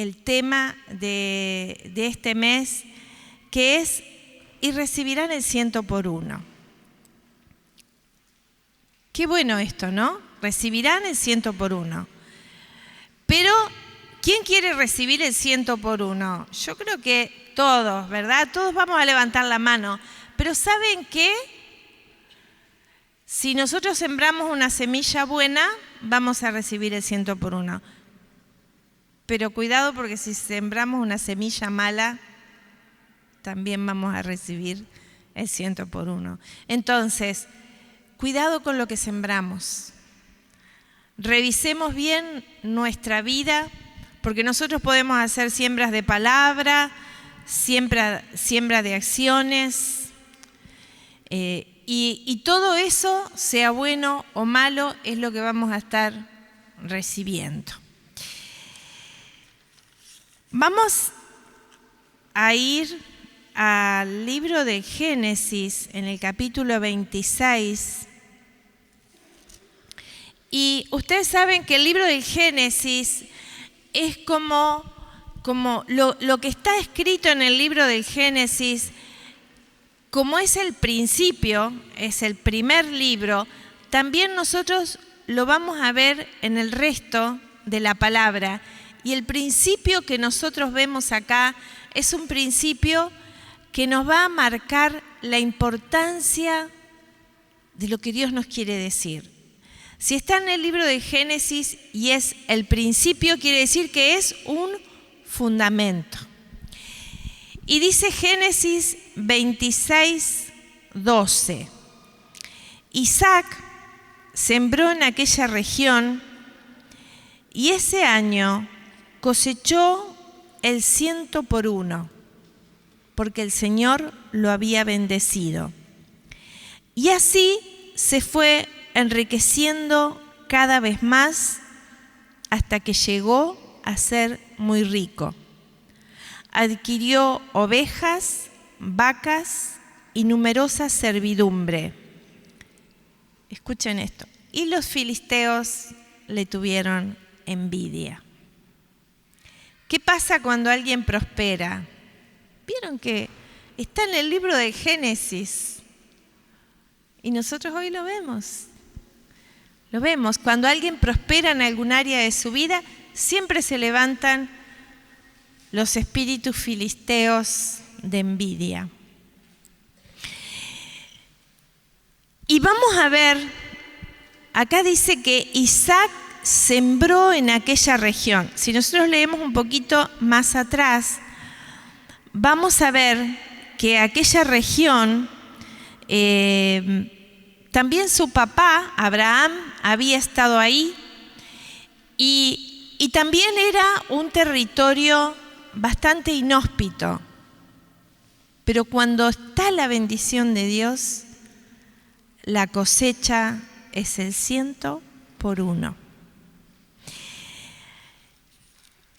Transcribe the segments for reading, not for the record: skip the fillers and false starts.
el tema de este mes, que es: y recibirán el 100 por 1. Qué bueno esto, ¿no? Recibirán el 100 por 1. Pero, ¿quién quiere recibir el 100 por 1? Yo creo que todos, ¿verdad? Todos vamos a levantar la mano. Pero ¿saben qué? Si nosotros sembramos una semilla buena, vamos a recibir el 100 por 1. Pero cuidado, porque si sembramos una semilla mala, también vamos a recibir el 100 por 1. Entonces, cuidado con lo que sembramos. Revisemos bien nuestra vida, porque nosotros podemos hacer siembras de palabra, siembra de acciones, y todo eso, sea bueno o malo, es lo que vamos a estar recibiendo. Vamos a ir al libro de Génesis, en el capítulo 26. Y ustedes saben que el libro de Génesis es como lo que está escrito en el libro del Génesis, como es el principio, es el primer libro, también nosotros lo vamos a ver en el resto de la palabra. Y el principio que nosotros vemos acá es un principio que nos va a marcar la importancia de lo que Dios nos quiere decir. Si está en el libro de Génesis y es el principio, quiere decir que es un fundamento. Y dice Génesis 26, 12. Isaac sembró en aquella región y ese año cosechó el 100 por 1, porque el Señor lo había bendecido. Y así se fue enriqueciendo cada vez más hasta que llegó a ser muy rico. Adquirió ovejas, vacas y numerosa servidumbre. Escuchen esto. Y los filisteos le tuvieron envidia. ¿Qué pasa cuando alguien prospera? Vieron que está en el libro de Génesis y nosotros hoy lo vemos. Lo vemos, cuando alguien prospera en algún área de su vida, siempre se levantan los espíritus filisteos de envidia. Y vamos a ver, acá dice que Isaac sembró en aquella región. Si nosotros leemos un poquito más atrás, vamos a ver que aquella región, también su papá, Abraham, había estado ahí y también era un territorio bastante inhóspito. Pero cuando está la bendición de Dios, la cosecha es el 100 por 1.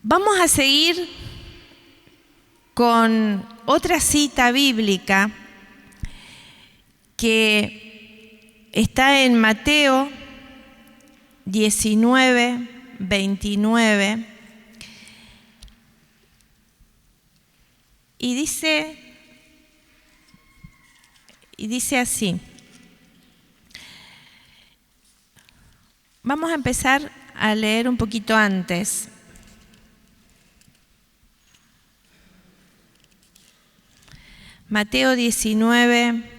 Vamos a seguir con otra cita bíblica que está en Mateo 19, 29, y dice así. Vamos a empezar a leer un poquito antes. Mateo 19,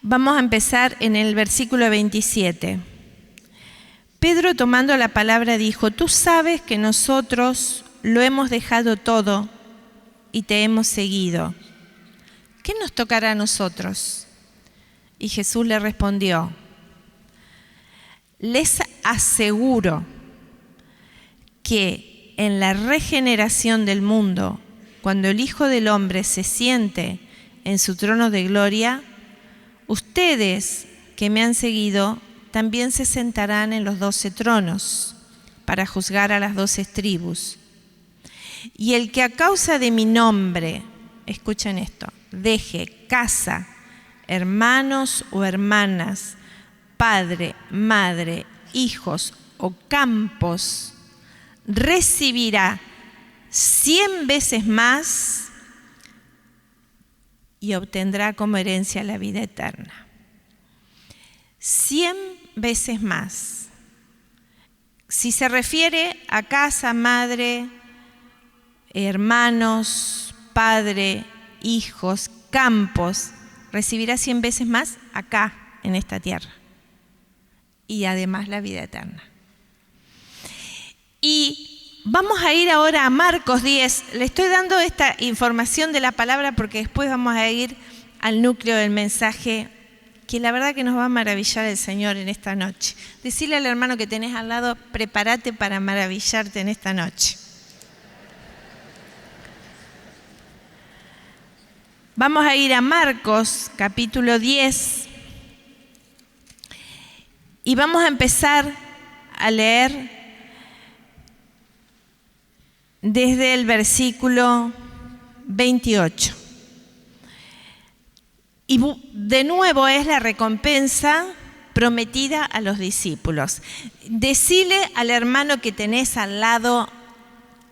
vamos a empezar en el versículo 27. Pedro, tomando la palabra, dijo: Tú sabes que nosotros lo hemos dejado todo y te hemos seguido. ¿Qué nos tocará a nosotros? Y Jesús le respondió: Les aseguro que en la regeneración del mundo, cuando el Hijo del Hombre se siente en su trono de gloria, ustedes que me han seguido también se sentarán en los 12 tronos para juzgar a las 12 tribus. Y el que a causa de mi nombre, escuchen esto, deje casa, hermanos o hermanas, padre, madre, hijos o campos, recibirá 100 veces más y obtendrá como herencia la vida eterna. 100 veces más. Si se refiere a casa, madre, hermanos, padre, hijos, campos, recibirá 100 veces más acá, en esta tierra. Y además la vida eterna. Y vamos a ir ahora a Marcos 10. Le estoy dando esta información de la palabra porque después vamos a ir al núcleo del mensaje, que la verdad que nos va a maravillar el Señor en esta noche. Decirle al hermano que tenés al lado, prepárate para maravillarte en esta noche. Vamos a ir a Marcos, capítulo 10, y vamos a empezar a leer desde el versículo 28. Y de nuevo es la recompensa prometida a los discípulos. Decile al hermano que tenés al lado,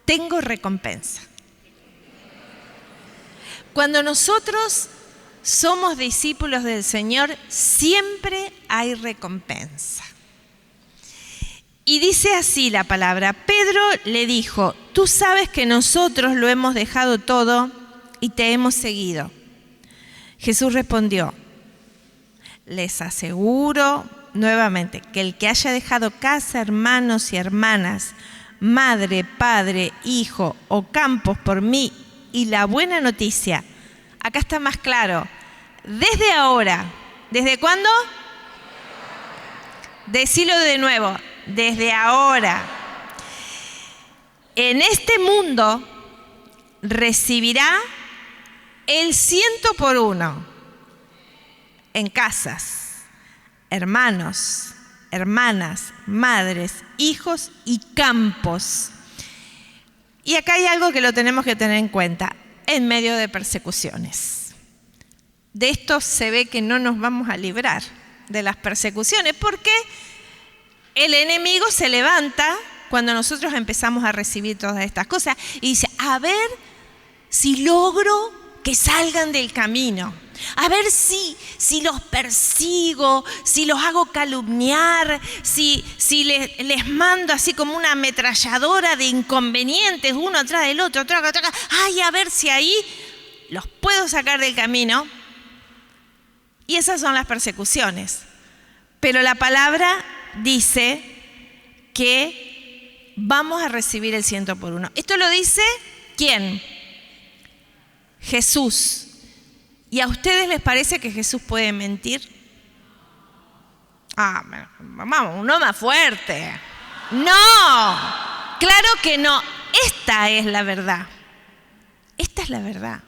tengo recompensa. Cuando nosotros somos discípulos del Señor, siempre hay recompensa. Y dice así la palabra: Pedro le dijo, tú sabes que nosotros lo hemos dejado todo y te hemos seguido. Jesús respondió, les aseguro nuevamente que el que haya dejado casa, hermanos y hermanas, madre, padre, hijo o campos por mí y la buena noticia, acá está más claro, desde ahora, ¿desde cuándo? Decilo de nuevo, desde ahora, en este mundo recibirá el 100 por 1 en casas, hermanos, hermanas, madres, hijos y campos. Y acá hay algo que lo tenemos que tener en cuenta, en medio de persecuciones. De esto se ve que no nos vamos a librar de las persecuciones, porque el enemigo se levanta cuando nosotros empezamos a recibir todas estas cosas y dice, a ver si logro que salgan del camino, a ver si los persigo, si los hago calumniar, si les mando así como una ametralladora de inconvenientes, uno atrás del otro, ay, a ver si ahí los puedo sacar del camino. Y esas son las persecuciones. Pero la palabra dice que vamos a recibir el 100 por 1. Esto lo dice ¿quién? Jesús. ¿Y a ustedes les parece que Jesús puede mentir? Vamos, uno más fuerte. No, claro que no. Esta es la verdad. Esta es la verdad.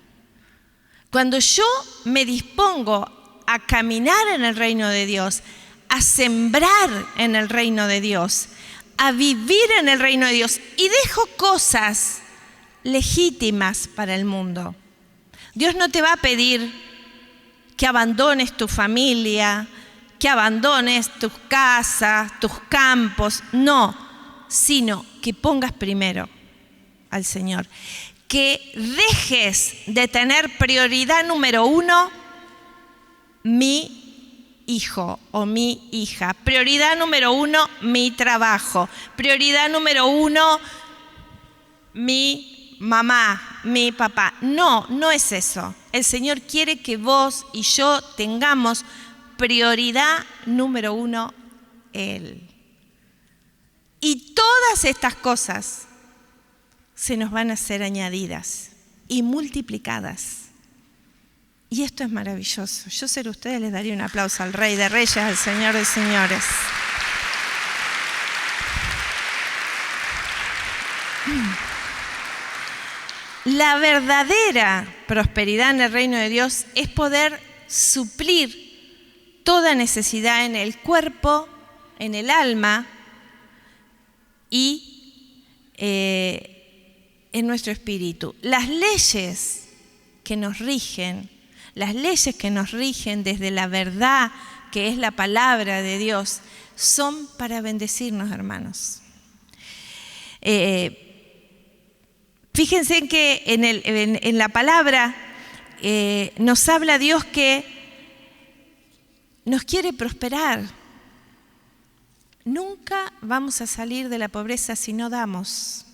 Cuando yo me dispongo a caminar en el reino de Dios, a sembrar en el reino de Dios, a vivir en el reino de Dios y dejo cosas legítimas para el mundo. Dios no te va a pedir que abandones tu familia, que abandones tus casas, tus campos, no, sino que pongas primero al Señor. Que dejes de tener prioridad número 1, mi hijo o mi hija. Prioridad número 1, mi trabajo. Prioridad número 1, mi mamá, mi papá. No, no es eso. El Señor quiere que vos y yo tengamos prioridad número 1, Él. Y todas estas cosas se nos van a ser añadidas y multiplicadas. Y esto es maravilloso. Yo ser ustedes les daría un aplauso al Rey de Reyes, al Señor de Señores. La verdadera prosperidad en el reino de Dios es poder suplir toda necesidad en el cuerpo, en el alma y en nuestro espíritu. Las leyes que nos rigen desde la verdad que es la palabra de Dios, son para bendecirnos, hermanos. Fíjense en que en la palabra nos habla Dios que nos quiere prosperar. Nunca vamos a salir de la pobreza si no damos.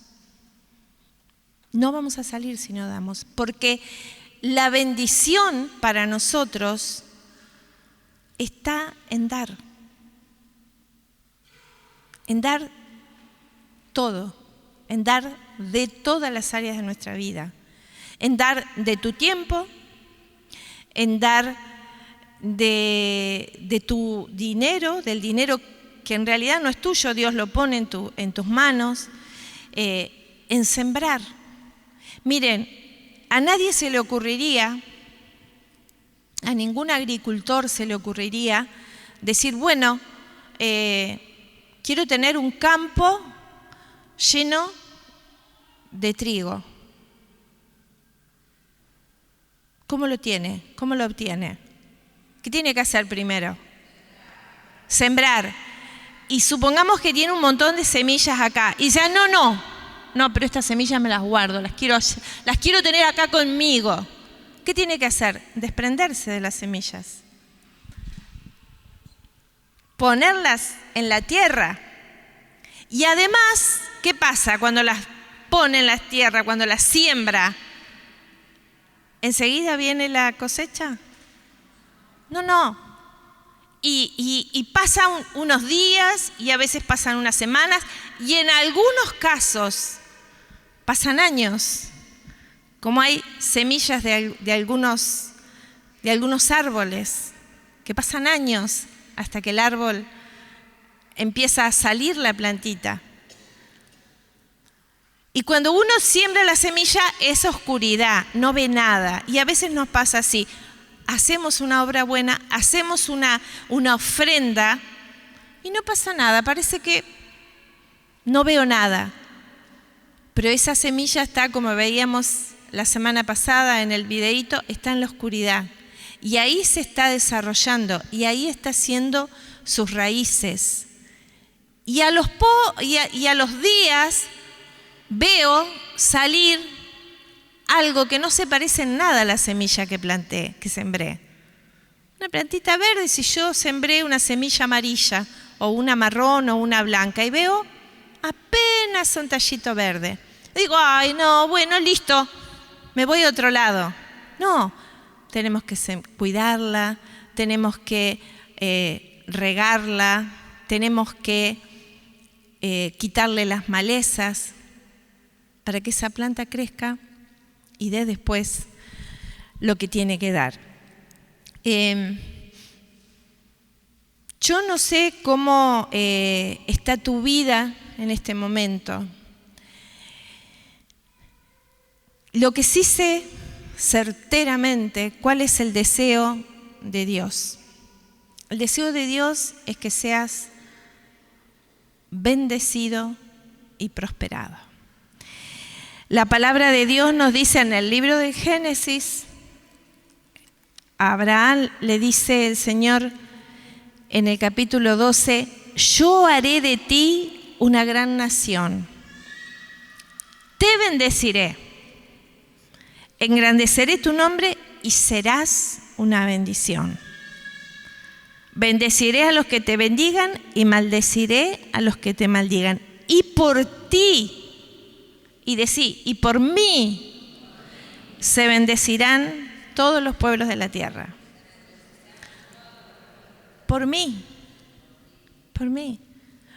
No vamos a salir si no damos, porque la bendición para nosotros está en dar todo, en dar de todas las áreas de nuestra vida, en dar de tu tiempo, en dar de tu dinero, del dinero que en realidad no es tuyo, Dios lo pone en tus manos, en sembrar. Miren, a nadie se le ocurriría, a ningún agricultor se le ocurriría decir, bueno, quiero tener un campo lleno de trigo. ¿Cómo lo tiene? ¿Cómo lo obtiene? ¿Qué tiene que hacer primero? Sembrar. Y supongamos que tiene un montón de semillas acá. Y dice, no, pero estas semillas me las guardo, las quiero tener acá conmigo. ¿Qué tiene que hacer? Desprenderse de las semillas. Ponerlas en la tierra. Y además, ¿qué pasa cuando las pone en la tierra, cuando las siembra? ¿Enseguida viene la cosecha? No. Y pasan unos días y a veces pasan unas semanas y en algunos casos pasan años. Como hay semillas de algunos árboles que pasan años hasta que el árbol empieza a salir la plantita. Y cuando uno siembra la semilla es oscuridad, no ve nada. Y a veces nos pasa así. Hacemos una obra buena, hacemos una ofrenda y no pasa nada, parece que no veo nada. Pero esa semilla está, como veíamos la semana pasada en el videíto, está en la oscuridad. Y ahí se está desarrollando y ahí está haciendo sus raíces. Y a los días veo salir algo que no se parece en nada a la semilla que planté, que sembré. Una plantita verde, si yo sembré una semilla amarilla o una marrón o una blanca y veo apenas un tallito verde. Digo, ay no, bueno, listo, me voy a otro lado. No, tenemos que cuidarla, tenemos que regarla, tenemos que quitarle las malezas para que esa planta crezca y dé después lo que tiene que dar. Yo no sé cómo está tu vida en este momento. Lo que sí sé certeramente cuál es el deseo de Dios. El deseo de Dios es que seas bendecido y prosperado. La palabra de Dios nos dice en el libro de Génesis, a Abraham le dice el Señor en el capítulo 12, yo haré de ti una gran nación, te bendeciré, engrandeceré tu nombre y serás una bendición. Bendeciré a los que te bendigan y maldeciré a los que te maldigan. Y por ti, y decí, y por mí se bendecirán todos los pueblos de la tierra. Por mí.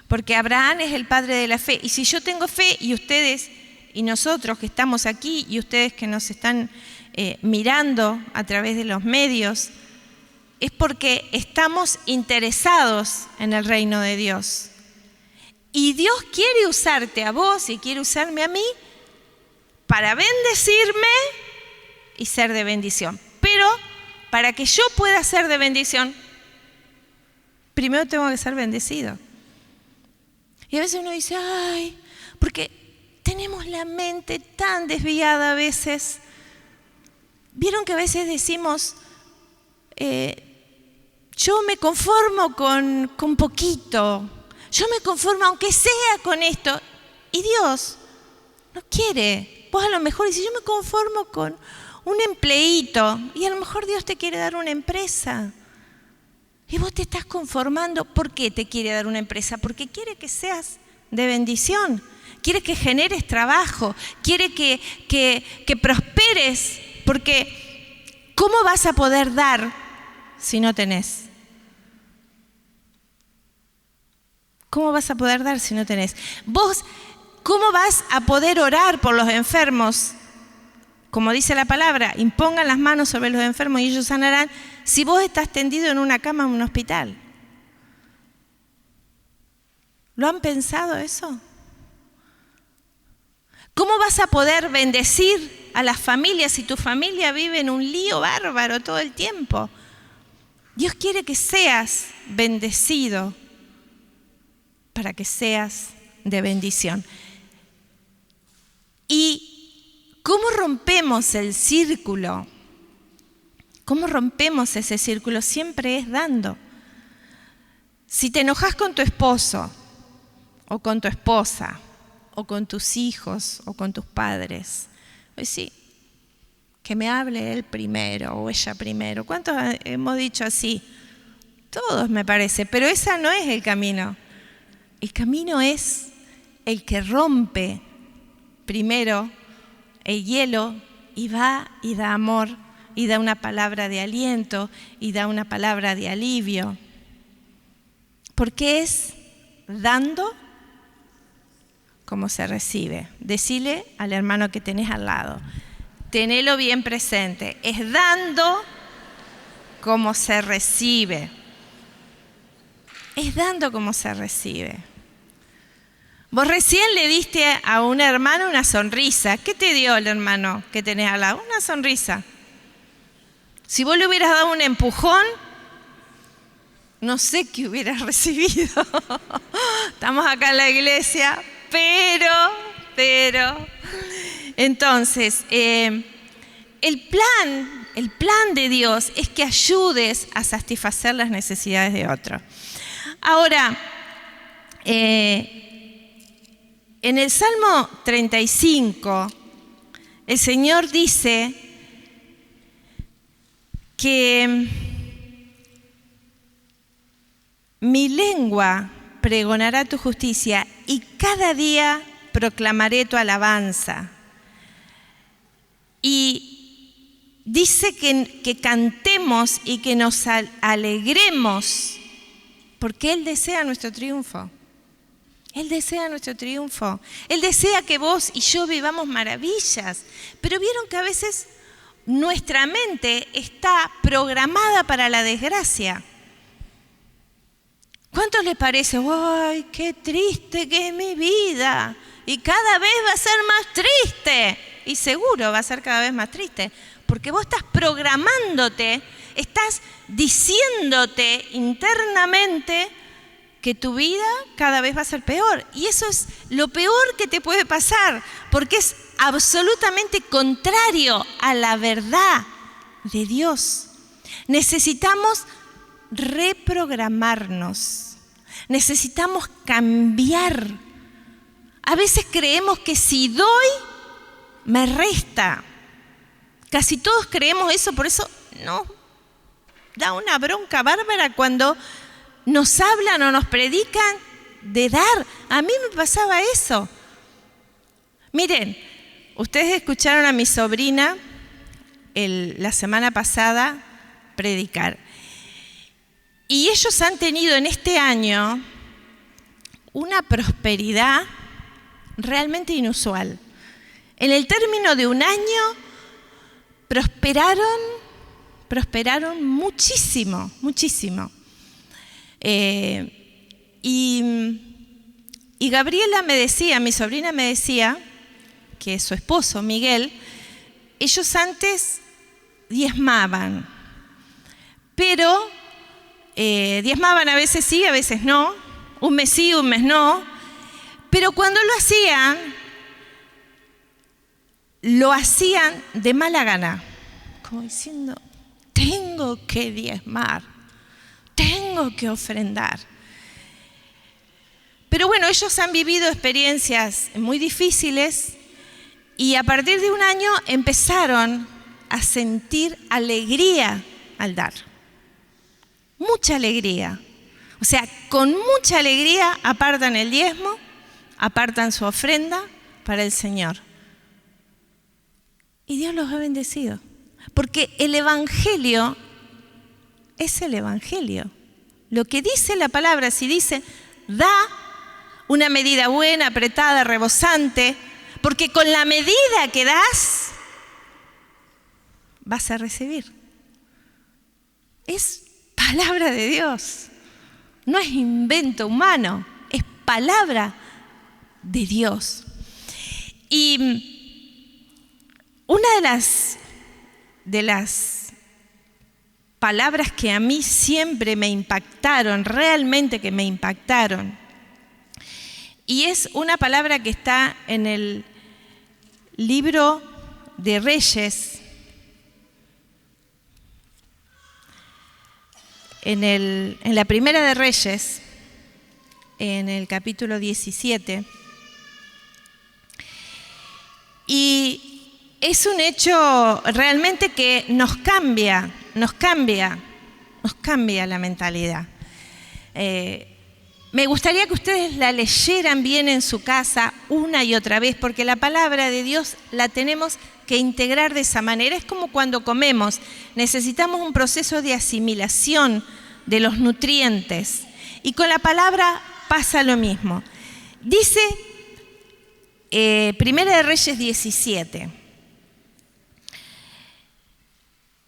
Porque Abraham es el padre de la fe. Y si yo tengo fe y ustedes y nosotros que estamos aquí y ustedes que nos están mirando a través de los medios, es porque estamos interesados en el reino de Dios. Y Dios quiere usarte a vos y quiere usarme a mí para bendecirme y ser de bendición. Pero para que yo pueda ser de bendición, primero tengo que ser bendecido. Y a veces uno dice, ay, porque tenemos la mente tan desviada a veces. Vieron que a veces decimos, yo me conformo con poquito. Yo me conformo aunque sea con esto. Y Dios no quiere. Vos a lo mejor dices, yo me conformo con un empleíto, y a lo mejor Dios te quiere dar una empresa. Y vos te estás conformando. ¿Por qué te quiere dar una empresa? Porque quiere que seas de bendición. Quiere que generes trabajo. Quiere que prosperes. Porque ¿cómo vas a poder dar si no tenés? ¿Cómo vas a poder dar si no tenés? Vos, ¿cómo vas a poder orar por los enfermos? Como dice la palabra, impongan las manos sobre los enfermos y ellos sanarán, si vos estás tendido en una cama en un hospital. ¿Lo han pensado eso? ¿Cómo vas a poder bendecir a las familias si tu familia vive en un lío bárbaro todo el tiempo? Dios quiere que seas bendecido para que seas de bendición. ¿Y cómo rompemos el círculo? ¿Cómo rompemos ese círculo? Siempre es dando. Si te enojas con tu esposo, o con tu esposa, o con tus hijos, o con tus padres, pues sí, que me hable él primero o ella primero. ¿Cuántos hemos dicho así? Todos, me parece, pero ese no es el camino. El camino es el que rompe primero el hielo y va y da amor y da una palabra de aliento y da una palabra de alivio. Porque es dando como se recibe. Decile al hermano que tenés al lado, tenelo bien presente, es dando como se recibe. Es dando como se recibe. Vos recién le diste a un hermano una sonrisa. ¿Qué te dio el hermano que tenés al lado? Una sonrisa. Si vos le hubieras dado un empujón, no sé qué hubieras recibido. Estamos acá en la iglesia, pero. Entonces, el plan de Dios es que ayudes a satisfacer las necesidades de otro. Ahora, en el Salmo 35, el Señor dice que mi lengua pregonará tu justicia y cada día proclamaré tu alabanza. Y dice que cantemos y que nos alegremos porque Él desea nuestro triunfo. Él desea nuestro triunfo. Él desea que vos y yo vivamos maravillas. Pero vieron que a veces nuestra mente está programada para la desgracia. ¿Cuántos les parece? ¡Ay, qué triste que es mi vida! Y cada vez va a ser más triste. Y seguro va a ser cada vez más triste. Porque vos estás programándote, estás diciéndote internamente que tu vida cada vez va a ser peor. Y eso es lo peor que te puede pasar, porque es absolutamente contrario a la verdad de Dios. Necesitamos reprogramarnos, necesitamos cambiar. A veces creemos que si doy, me resta. Casi todos creemos eso, por eso no. Da una bronca bárbara cuando nos hablan o nos predican de dar. A mí me pasaba eso. Miren, ustedes escucharon a mi sobrina la semana pasada predicar. Y ellos han tenido en este año una prosperidad realmente inusual. En el término de un año prosperaron muchísimo, muchísimo. Y Gabriela me decía, mi sobrina me decía, que su esposo, Miguel, ellos antes diezmaban, pero diezmaban a veces sí, a veces no, un mes sí, un mes no, pero cuando lo hacían de mala gana, como diciendo, tengo que diezmar, tengo que ofrendar. Pero bueno, ellos han vivido experiencias muy difíciles y a partir de un año empezaron a sentir alegría al dar. Mucha alegría. O sea, con mucha alegría apartan el diezmo, apartan su ofrenda para el Señor. Y Dios los ha bendecido. Porque el Evangelio es el Evangelio. Lo que dice la palabra, si dice, da una medida buena, apretada, rebosante, porque con la medida que das, vas a recibir. Es palabra de Dios. No es invento humano, es palabra de Dios. Y una de las palabras que a mí siempre me impactaron, realmente que me impactaron, y es una palabra que está en el libro de Reyes, en la primera de Reyes, en el capítulo 17, y es un hecho realmente que nos cambia la mentalidad. Me gustaría que ustedes la leyeran bien en su casa una y otra vez, porque la palabra de Dios la tenemos que integrar de esa manera. Es como cuando comemos, necesitamos un proceso de asimilación de los nutrientes. Y con la palabra pasa lo mismo. Dice Primera de Reyes 17.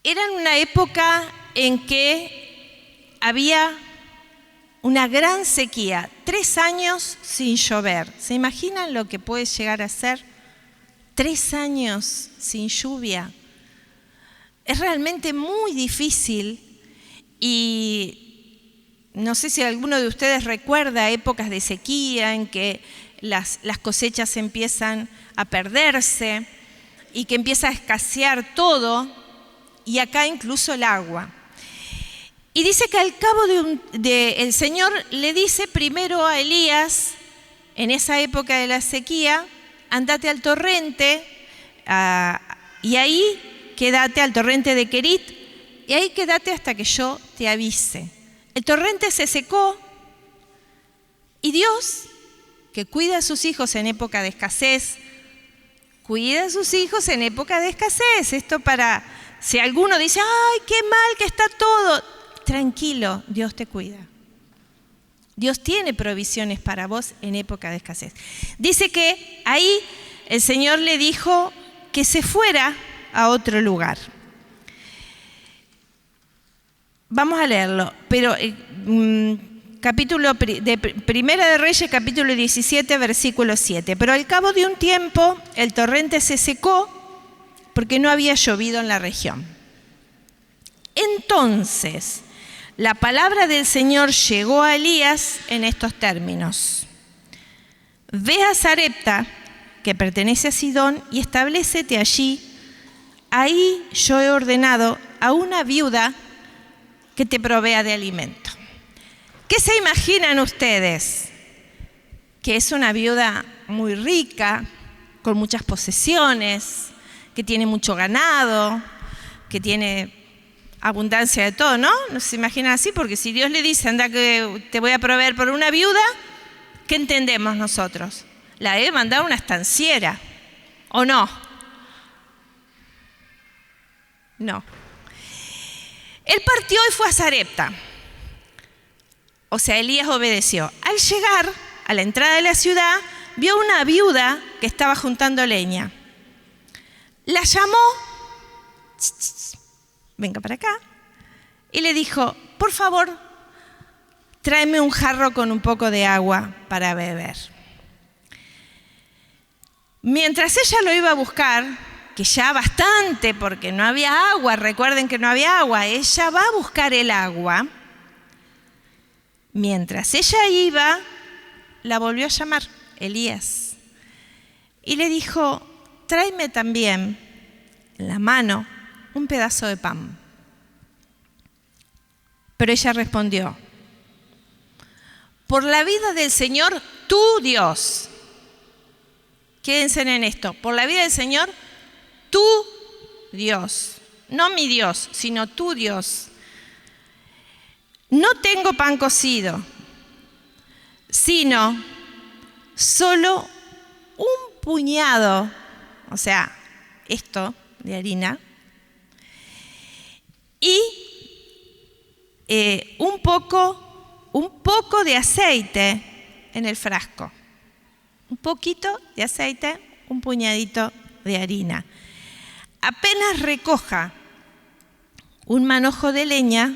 Era en una época en que había una gran sequía, 3 años sin llover. ¿Se imaginan lo que puede llegar a ser 3 años sin lluvia? Es realmente muy difícil y no sé si alguno de ustedes recuerda épocas de sequía en que las cosechas empiezan a perderse y que empieza a escasear todo y acá incluso el agua. Y dice que al cabo el Señor le dice primero a Elías, en esa época de la sequía, andate al torrente y ahí quédate al torrente de Querit y ahí quédate hasta que yo te avise. El torrente se secó y Dios, que cuida a sus hijos en época de escasez, cuida a sus hijos en época de escasez. Esto para, si alguno dice, ¡ay, qué mal que está todo! Tranquilo, Dios te cuida. Dios tiene provisiones para vos en época de escasez. Dice que ahí el Señor le dijo que se fuera a otro lugar. Vamos a leerlo, pero capítulo de Primera de Reyes, capítulo 17, versículo 7. Pero al cabo de un tiempo el torrente se secó porque no había llovido en la región. Entonces la palabra del Señor llegó a Elías en estos términos: ve a Sarepta, que pertenece a Sidón, y establécete allí. Ahí yo he ordenado a una viuda que te provea de alimento. ¿Qué se imaginan ustedes? Que es una viuda muy rica, con muchas posesiones, que tiene mucho ganado, que tiene abundancia de todo, ¿no? ¿No se imaginan así? Porque si Dios le dice, anda que te voy a proveer por una viuda, ¿qué entendemos nosotros? La debe mandar una estanciera, ¿o no? No. Él partió y fue a Sarepta. O sea, Elías obedeció. Al llegar a la entrada de la ciudad, vio una viuda que estaba juntando leña. La llamó, venga para acá, y le dijo, por favor, tráeme un jarro con un poco de agua para beber. Mientras ella lo iba a buscar, que ya bastante, porque no había agua, recuerden que no había agua, ella va a buscar el agua. Mientras ella iba, la volvió a llamar Elías y le dijo, tráeme también en la mano un pedazo de pan. Pero ella respondió, por la vida del Señor, tu Dios. Quédense en esto. Por la vida del Señor, tu Dios. No mi Dios, sino tu Dios. No tengo pan cocido, sino solo un puñado, o sea, esto de harina, y un poco de aceite en el frasco. Un poquito de aceite, un puñadito de harina. Apenas recoja un manojo de leña,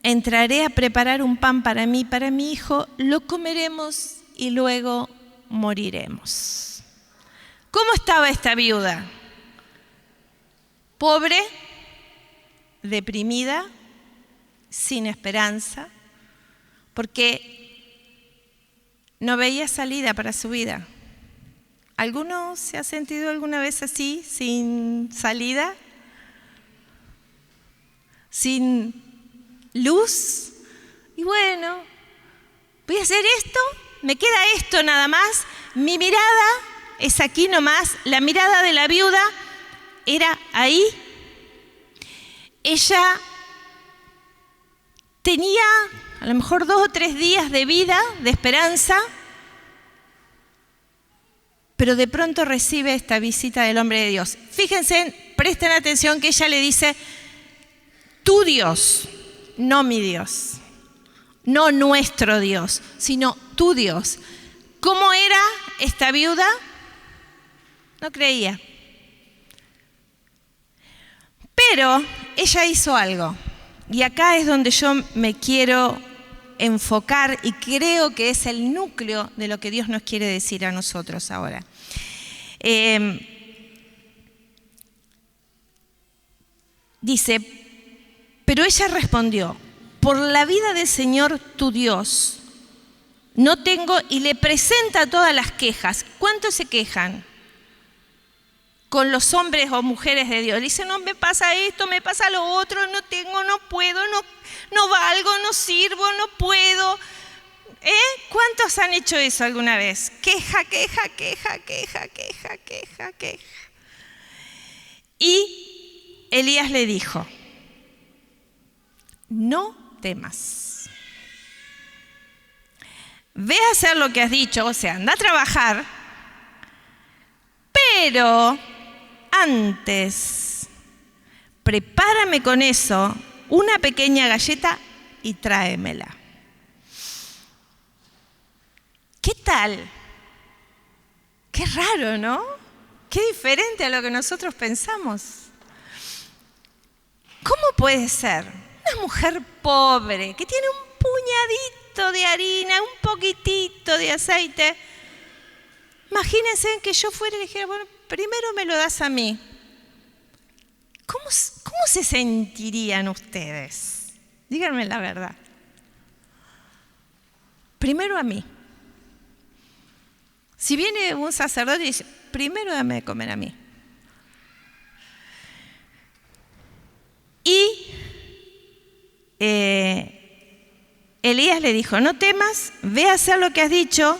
entraré a preparar un pan para mí y para mi hijo, lo comeremos y luego moriremos. ¿Cómo estaba esta viuda? Pobre, deprimida, sin esperanza, porque no veía salida para su vida. ¿Alguno se ha sentido alguna vez así, sin salida? ¿Sin luz? Y bueno, voy a hacer esto, me queda esto nada más. Mi mirada es aquí nomás, la mirada de la viuda era ahí. Ella tenía a lo mejor 2 o 3 días de vida, de esperanza, pero de pronto recibe esta visita del hombre de Dios. Fíjense, presten atención que ella le dice, tu Dios, no mi Dios, no nuestro Dios, sino tu Dios. ¿Cómo era esta viuda? No creía. Pero ella hizo algo, y acá es donde yo me quiero enfocar y creo que es el núcleo de lo que Dios nos quiere decir a nosotros ahora. Dice, pero ella respondió, por la vida del Señor tu Dios, no tengo, y le presenta todas las quejas. ¿Cuántos se quejan con los hombres o mujeres de Dios? Dicen, no, me pasa esto, me pasa lo otro, no tengo, no puedo, no valgo, no sirvo, no puedo. ¿Cuántos han hecho eso alguna vez? Queja. Y Elías le dijo, no temas. Ve a hacer lo que has dicho, o sea, anda a trabajar, pero antes, prepárame con eso una pequeña galleta y tráemela. ¿Qué tal? Qué raro, ¿no? Qué diferente a lo que nosotros pensamos. ¿Cómo puede ser una mujer pobre que tiene un puñadito de harina, un poquitito de aceite? Imagínense que yo fuera y le dijera, bueno, primero me lo das a mí. ¿Cómo se sentirían ustedes? Díganme la verdad. Primero a mí. Si viene un sacerdote y dice, primero dame de comer a mí. Y Elías le dijo, no temas, ve a hacer lo que has dicho,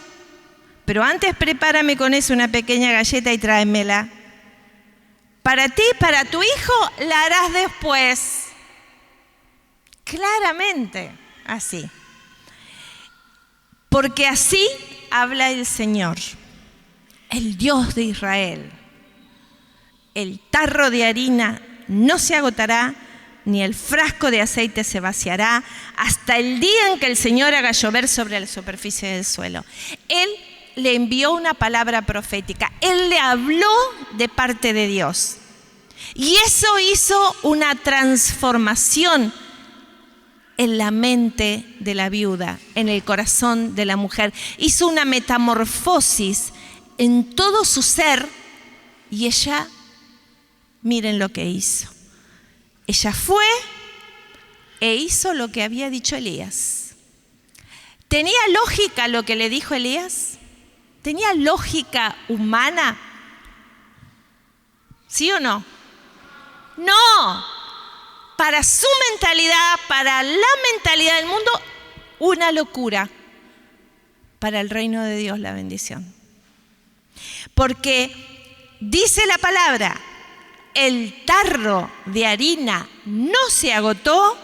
pero antes prepárame con eso una pequeña galleta y tráemela. Para ti, para tu hijo, la harás después. Claramente, así. Porque así habla el Señor, el Dios de Israel. El tarro de harina no se agotará, ni el frasco de aceite se vaciará, hasta el día en que el Señor haga llover sobre la superficie del suelo. Él le envió una palabra profética. Él le habló de parte de Dios. Y eso hizo una transformación en la mente de la viuda, en el corazón de la mujer. Hizo una metamorfosis en todo su ser y ella, miren lo que hizo. Ella fue e hizo lo que había dicho Elías. ¿Tenía lógica lo que le dijo Elías? ¿Tenía lógica humana? ¿Sí o no? No. Para su mentalidad, para la mentalidad del mundo, una locura. para el reino de Dios la bendición. Porque dice la palabra, el tarro de harina no se agotó,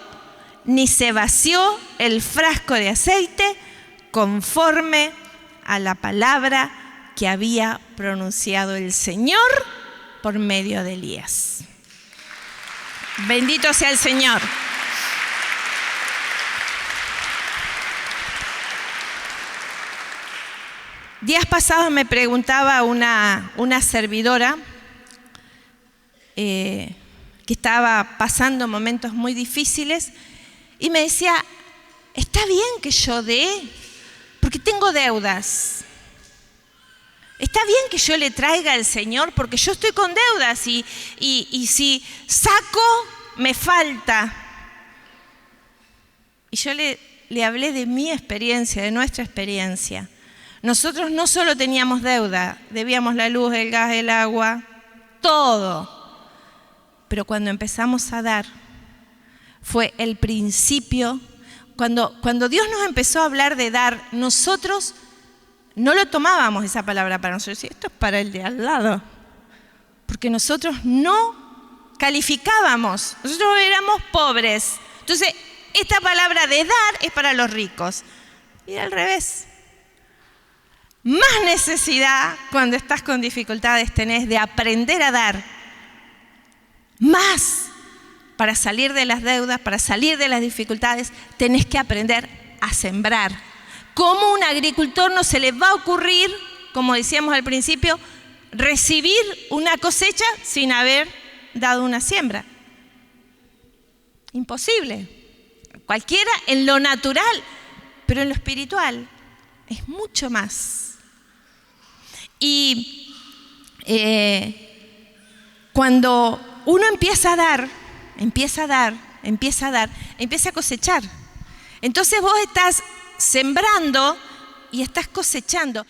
ni se vació el frasco de aceite, conforme a la palabra que había pronunciado el Señor por medio de Elías. Bendito sea el Señor. Días pasados me preguntaba una servidora que estaba pasando momentos muy difíciles y me decía, ¿está bien que yo dé? Porque tengo deudas. ¿Está bien que yo le traiga al Señor? Porque yo estoy con deudas y si saco, me falta. Y yo le hablé de mi experiencia, de nuestra experiencia. Nosotros no solo teníamos deuda, debíamos la luz, el gas, el agua, todo. Pero cuando empezamos a dar, fue el principio. Cuando Dios nos empezó a hablar de dar, nosotros no lo tomábamos esa palabra para nosotros. Esto es para el de al lado. Porque nosotros no calificábamos. Nosotros éramos pobres. Entonces, esta palabra de dar es para los ricos. Y al revés. Más necesidad cuando estás con dificultades tenés de aprender a dar. Más. Para salir de las deudas, para salir de las dificultades, tenés que aprender a sembrar. ¿Cómo un agricultor no se le va a ocurrir, como decíamos al principio, recibir una cosecha sin haber dado una siembra? Imposible. Cualquiera en lo natural, pero en lo espiritual es mucho más. Y cuando uno empieza a dar, empieza a cosechar. Entonces vos estás sembrando y estás cosechando.